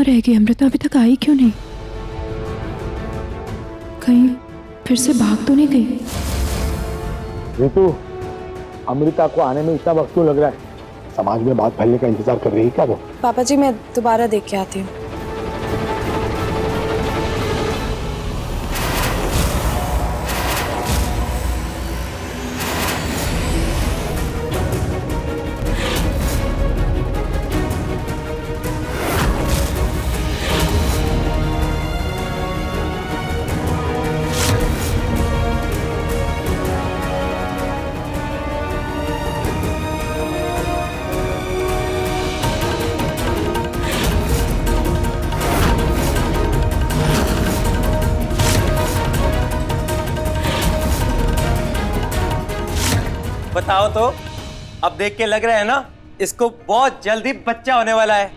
कहाँ रह गई अमृता? अभी तक आई क्यों नहीं? कहीं फिर से भाग तो नहीं गई? रितु, अमृता को आने में इतना वक्त क्यों लग रहा है? समाज में बात फैलने का इंतजार कर रही है क्या वो? पापा जी, मैं दोबारा देख के आती हूँ। बताओ तो, अब देख के लग रहा है ना इसको बहुत जल्दी बच्चा होने वाला है।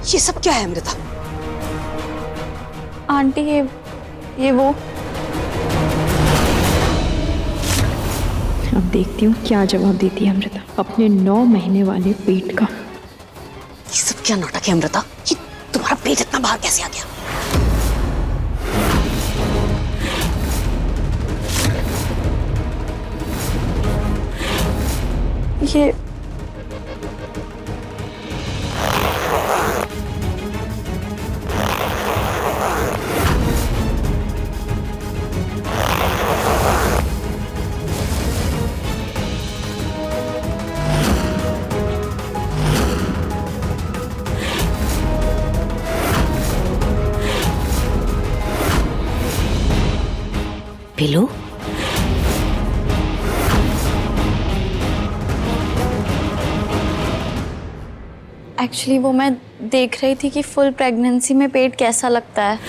ये सब क्या है अमृता? आंटी, ये वो। अब देखती हूँ क्या जवाब देती है अमृता अपने 9 महीने वाले पेट का। ये सब क्या नाटक है अमृता? ये तुम्हारा पेट इतना बाहर कैसे आ गया? ये पिलू, एक्चुअली वो मैं देख रही थी कि फुल प्रेगनेंसी में पेट कैसा लगता है।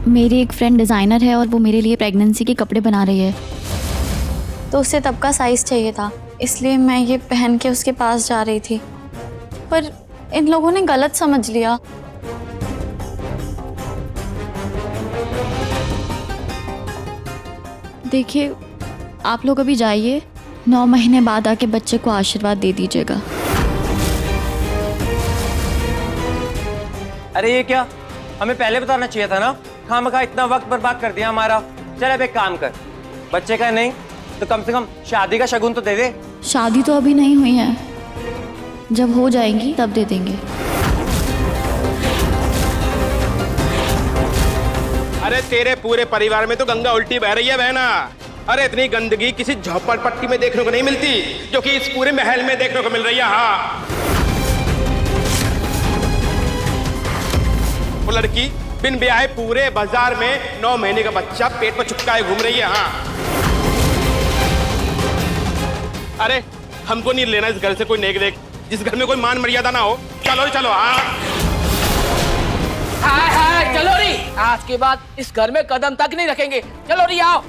मेरी एक फ्रेंड डिज़ाइनर है और वो मेरे लिए प्रेगनेंसी के कपड़े बना रही है। तो उसे तब का साइज़ चाहिए था, इसलिए मैं ये पहन के उसके पास जा रही थी, पर इन लोगों ने गलत समझ लिया। देखिए, आप लोग अभी जाइए, 9 महीने बाद आके बच्चे को आशीर्वाद दे दीजिएगा। अरे ये क्या, हमें पहले बताना चाहिए था ना। खामखा इतना वक्त बर्बाद कर दिया हमारा। चल अब एक काम कर, बच्चे का नहीं तो कम से कम शादी का शगुन तो दे दे। शादी तो अभी नहीं हुई है, जब हो जाएंगी तब दे देंगे। अरे तेरे पूरे परिवार में तो गंगा उल्टी बह रही है बहना। अरे इतनी गंदगी किसी झोपड़पट्टी में देखने को नहीं मिलती जो कि इस पूरे महल में देखने को मिल रही है। हाँ, वो लड़की बिन ब्याहे पूरे बाजार में 9 महीने का बच्चा पेट पर चुपकाए घूम रही है। हाँ, अरे हमको नहीं लेना इस घर से कोई नेक देख, जिस घर में कोई मान मर्यादा ना हो। चलो चलो। हाँ हाय चलो री, आज के बाद इस घर में कदम तक नहीं रखेंगे। चलो री आओ।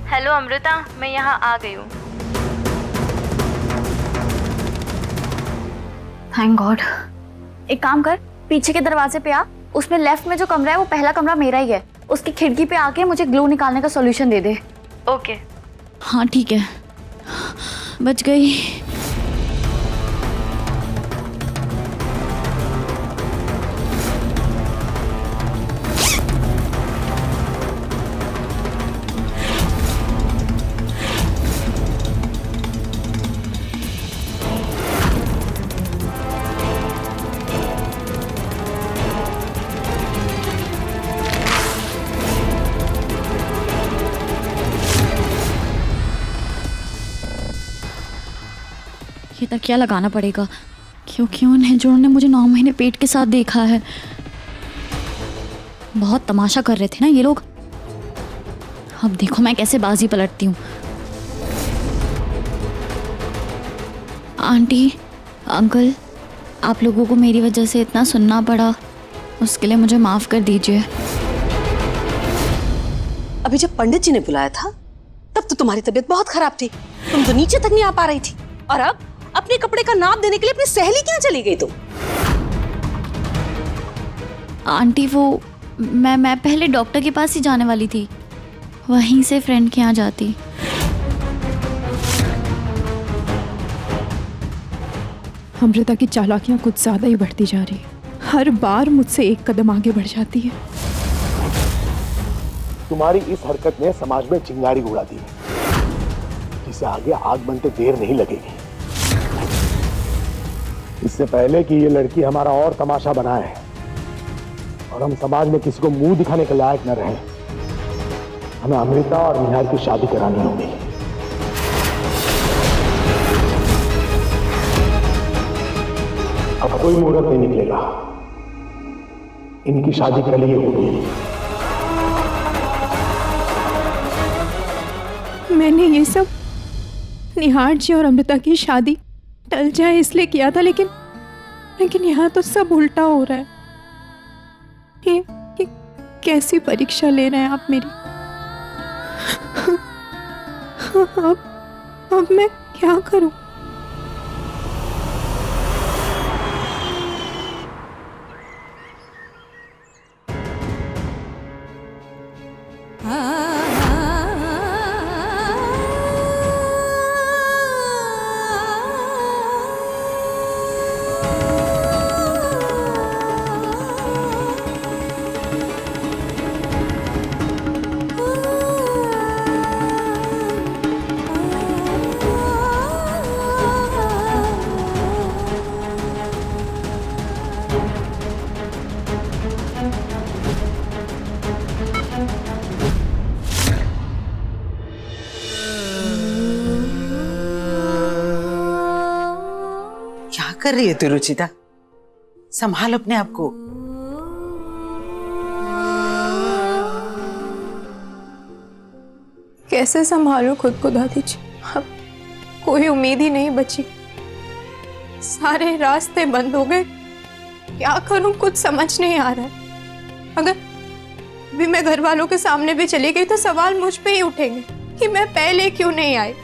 हेलो अमृता, मैं यहाँ आ गई हूँ। Thank God. एक काम कर, पीछे के दरवाजे पे आ, उसमें लेफ्ट में जो कमरा है वो पहला कमरा मेरा ही है। उसकी खिड़की पे आके मुझे ग्लू निकालने का सॉल्यूशन दे दे। ओके। हाँ ठीक है, बच गई। ये तकिया लगाना पड़ेगा, क्योंकि उन हिजड़ों ने मुझे 9 महीने पेट के साथ देखा है। बहुत तमाशा कर रहे थे ना ये लोग। अब देखो मैं कैसे बाजी पलटती हूँ। आंटी, अंकल, आप लोगों को मेरी वजह से इतना सुनना पड़ा, उसके लिए मुझे माफ़ कर दीजिए। अभी जब पंडित जी ने बुलाया था तो तुम्हारी तबीयत बहुत खराब थी, तुम तो नीचे तक नहीं आ पा रही थी, और अब अपने कपड़े का नाप देने के लिए अपनी सहेली क्या चली गई तुम? आंटी वो मैं पहले डॉक्टर के पास ही जाने वाली थी, वहीं से फ्रेंड के यहाँ जाती। अमृता की चालाकियां कुछ ज्यादा ही बढ़ती जा रही है, हर बार मुझसे एक कदम आगे बढ़ जाती है। तुम्हारी इस हरकत ने समाज में चिंगारी उड़ा दी है, जिसे आगे आग बनते देर नहीं लगेगी। इससे पहले कि ये लड़की हमारा और तमाशा बनाए और हम समाज में किसी को मुंह दिखाने के लायक न रहे, हमें अमृता और निहार की शादी करानी होगी। अब कोई मुहूर्त नहीं निकलेगा, इनकी शादी कल ही होगी। मैंने ये सब निहार जी और अमृता की शादी टल जाए इसलिए किया था, लेकिन यहाँ तो सब उल्टा हो रहा है। ये कैसी परीक्षा ले रहे हैं आप मेरी? अब मैं क्या करूं? कर रही है तू रुचिता? संभाल अपने आप को। कैसे संभालूं खुद को दादी जी? अब कोई उम्मीद ही नहीं बची, सारे रास्ते बंद हो गए। क्या करूं कुछ समझ नहीं आ रहा है। अगर भी मैं घर वालों के सामने भी चली गई तो सवाल मुझ पे ही उठेंगे कि मैं पहले क्यों नहीं आई।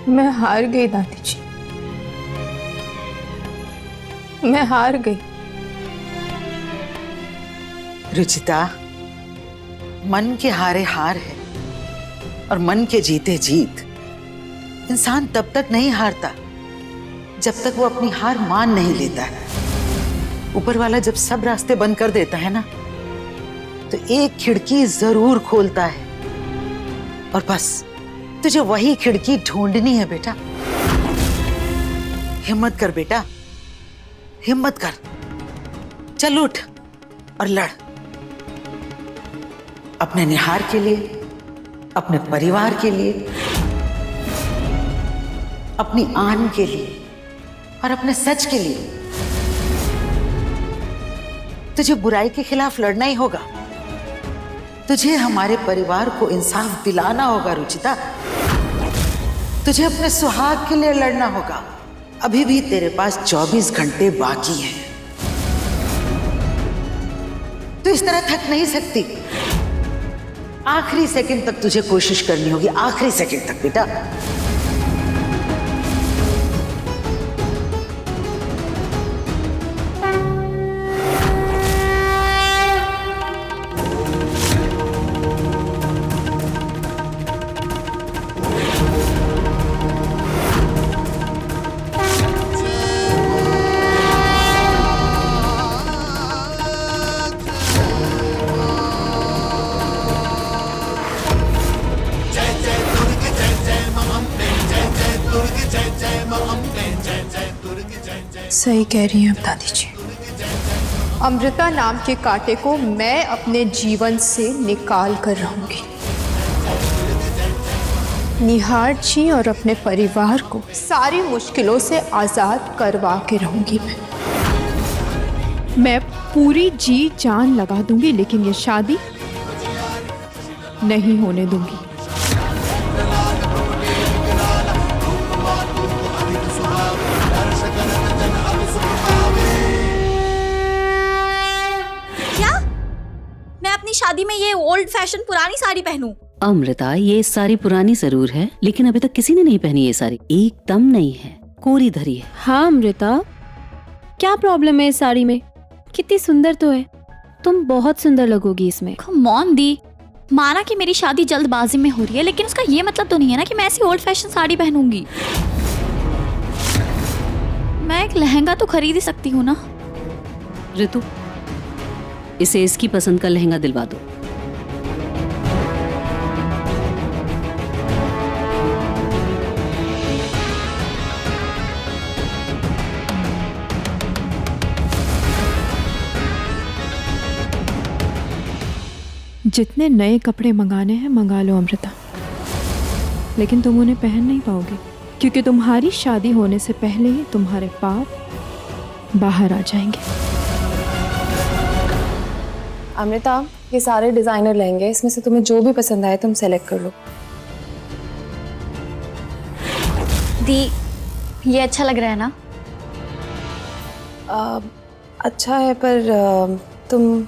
मैं हार गई दादी जी, मैं हार गई। रुचिता, मन के हारे हार है और मन के जीते जीत। इंसान तब तक नहीं हारता जब तक वो अपनी हार मान नहीं लेता है। ऊपर वाला जब सब रास्ते बंद कर देता है ना, तो एक खिड़की जरूर खोलता है, और बस तुझे वही खिड़की ढूंढनी है बेटा। हिम्मत कर बेटा, हिम्मत कर। चल उठ और लड़, अपने निहार के लिए, अपने परिवार के लिए, अपनी आन के लिए और अपने सच के लिए। तुझे बुराई के खिलाफ लड़ना ही होगा। तुझे हमारे परिवार को इंसाफ दिलाना होगा रुचिता। तुझे अपने सुहाग के लिए लड़ना होगा। अभी भी तेरे पास 24 घंटे बाकी हैं। तू इस तरह थक नहीं सकती। आखिरी सेकंड तक तुझे कोशिश करनी होगी, आखिरी सेकंड तक बेटा। सही कह रही हैं दादी जी। अमृता नाम के कांटे को मैं अपने जीवन से निकाल कर रहूंगी। निहार जी और अपने परिवार को सारी मुश्किलों से आजाद करवा के रहूंगी। मैं पूरी जी जान लगा दूंगी, लेकिन ये शादी नहीं होने दूंगी। शादी में ये ओल्ड फैशन पुरानी साड़ी पहनूं? अमृता, ये साड़ी पुरानी जरूर है, लेकिन अभी तक किसी ने नहीं पहनी ये साड़ी। एकदम नई है, कोरी धरी है। हाँ अमृता, क्या प्रॉब्लम है इस साड़ी में? कितनी सुंदर तो है, तुम बहुत सुंदर लगोगी इसमें। कम ऑन दी, माना कि मेरी शादी जल्दबाजी में हो रही है, लेकिन उसका ये मतलब तो नहीं है ना कि मैं ऐसी ओल्ड फैशन साड़ी पहनूंगी। मैं एक लहंगा तो खरीद ही सकती हूँ ना। ऋतु, इसे इसकी पसंद का लहंगा दिलवा दो। जितने नए कपड़े मंगाने हैं मंगा लो अमृता, लेकिन तुम उन्हें पहन नहीं पाओगे, क्योंकि तुम्हारी शादी होने से पहले ही तुम्हारे पाप बाहर आ जाएंगे। अमृता, ये सारे डिजाइनर लहंगे, इसमें से तुम्हें जो भी पसंद आए तुम सेलेक्ट कर लो। दी, ये अच्छा लग रहा है ना? अच्छा है, पर तुम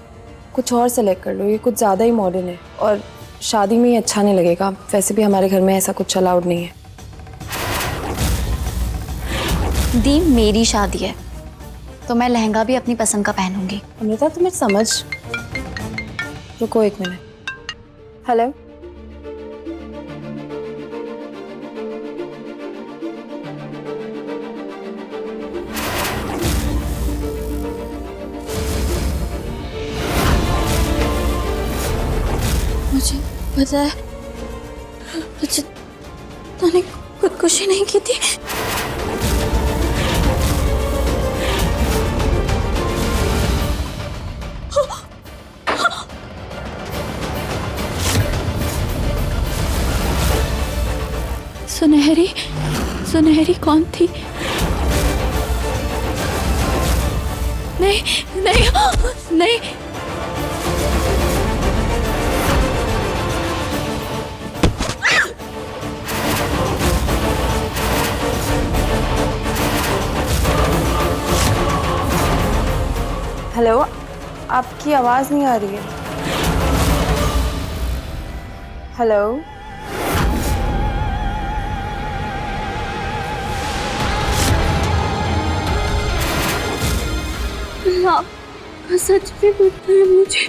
कुछ और सेलेक्ट कर लो, ये कुछ ज़्यादा ही मॉडर्न है और शादी में ये अच्छा नहीं लगेगा। वैसे भी हमारे घर में ऐसा कुछ अलाउड नहीं है। दी, मेरी शादी है तो मैं लहंगा भी अपनी पसंद का पहनूंगी। अमृता, तुम्हें समझ, रुको एक मिनट। हेलो, मुझे पता है, मुझे तूने खुदकुशी नहीं की थी। सुनहरी, सुनहरी कौन थी? नहीं नहीं नहीं, हेलो, आपकी आवाज़ नहीं आ रही है। हेलो, आप सच में पता है मुझे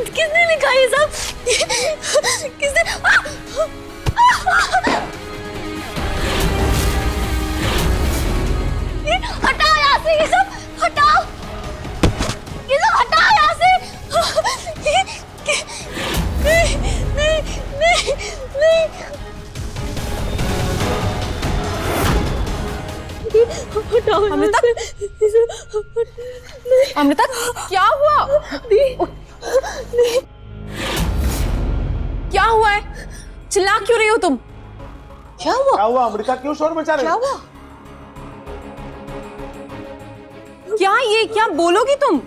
किसने लिखा ये सब? किसने? हटाओ यहाँ से, ये सब हटाओ, ये सब हटाओ यहाँ से। नहीं नहीं नहीं नहीं, हटाओ अमृता, अमृता क्या हुआ? क्या हुआ है? चिल्ला क्यों रही हो तुम? क्या हुआ? क्या हुआ अमृता, क्यों शोर मचा रही हो? क्या हुआ? क्या ये क्या बोलोगी तुम?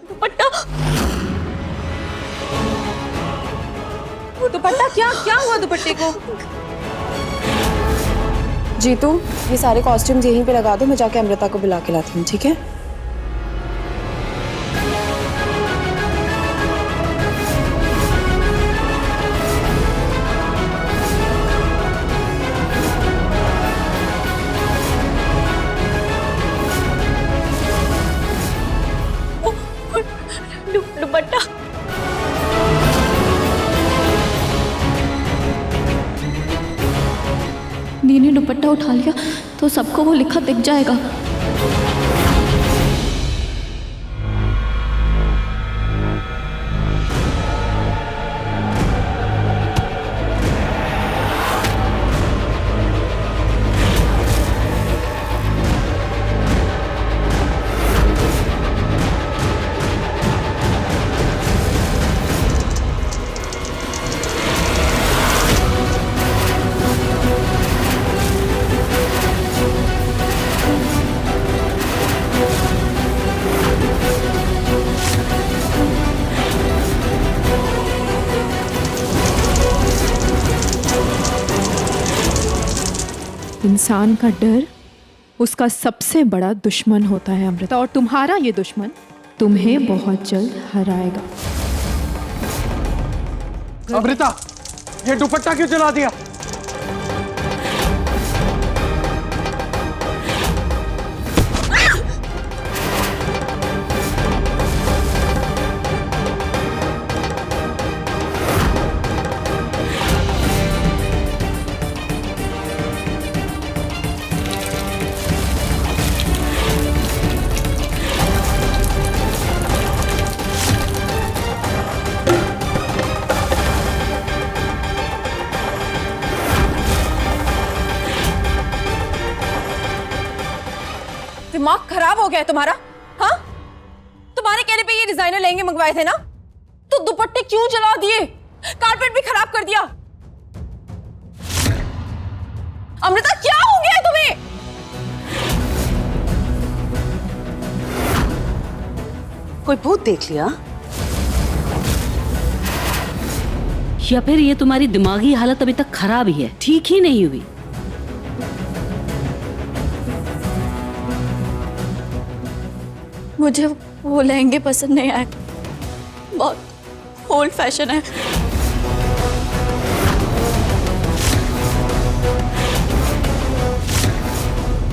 दुपट्टा, दुपट्टा, क्या क्या हुआ दुपट्टे को? जीतू, ये सारे कॉस्ट्यूम्स यहीं पे लगा दो, मैं जाके अमृता को बुला के लाती हूँ, ठीक है? दुपट्टा, दी ने दुपट्टा उठा लिया तो सबको वो लिखा दिख जाएगा। इंसान का डर उसका सबसे बड़ा दुश्मन होता है अमृता, और तुम्हारा ये दुश्मन तुम्हें बहुत जल्द हराएगा। अमृता, ये दुपट्टा क्यों जला दिया? दिमाग खराब हो गया है तुम्हारा? हाँ, तुम्हारे कहने पे ये डिजाइनर लहंगे मंगवाए थे ना, तो दुपट्टे क्यों जला दिए? कारपेट भी खराब कर दिया। अमृता, क्या हो गया है तुम्हें? कोई भूत देख लिया? या फिर ये तुम्हारी दिमागी हालत अभी तक खराब ही है, ठीक ही नहीं हुई। मुझे वो लहंगे पसंद नहीं आए, बहुत ओल्ड फैशन है।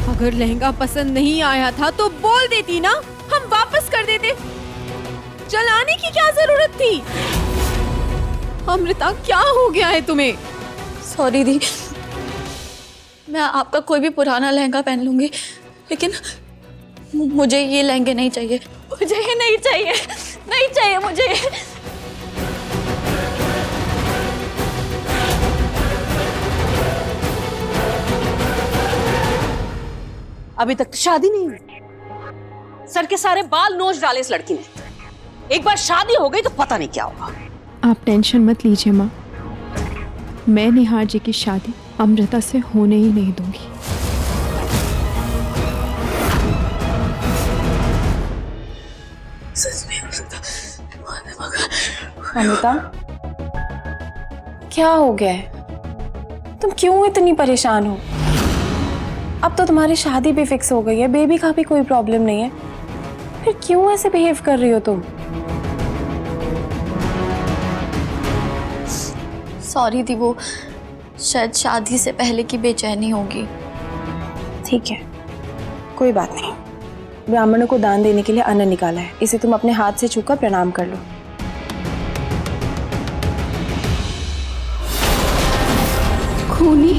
अगर लहंगा पसंद नहीं आया था तो बोल देती ना, हम वापस कर देते। जलाने की क्या जरूरत थी? अमृता, क्या हो गया है तुम्हें? सॉरी दी, मैं आपका कोई भी पुराना लहंगा पहन लूंगी, लेकिन मुझे ये लहंगे नहीं चाहिए। मुझे ये नहीं चाहिए, नहीं चाहिए मुझे। अभी तक तो शादी नहीं हुई। सर के सारे बाल नोच डाले इस लड़की ने। एक बार शादी हो गई तो पता नहीं क्या होगा। आप टेंशन मत लीजिए माँ, मैं निहार जी की शादी अमृता से होने ही नहीं दूंगी। अमृता, क्या हो गया है? तुम क्यों इतनी परेशान हो? अब तो तुम्हारी शादी भी फिक्स हो गई है, बेबी का भी कोई प्रॉब्लम नहीं है, फिर क्यों ऐसे बिहेव कर रही हो तुम? सॉरी दी, वो शायद शादी से पहले की बेचैनी होगी। ठीक है, कोई बात नहीं। ब्राह्मणों को दान देने के लिए अन्न निकाला है, इसे तुम अपने हाथ से छूकर प्रणाम कर लो। खूनी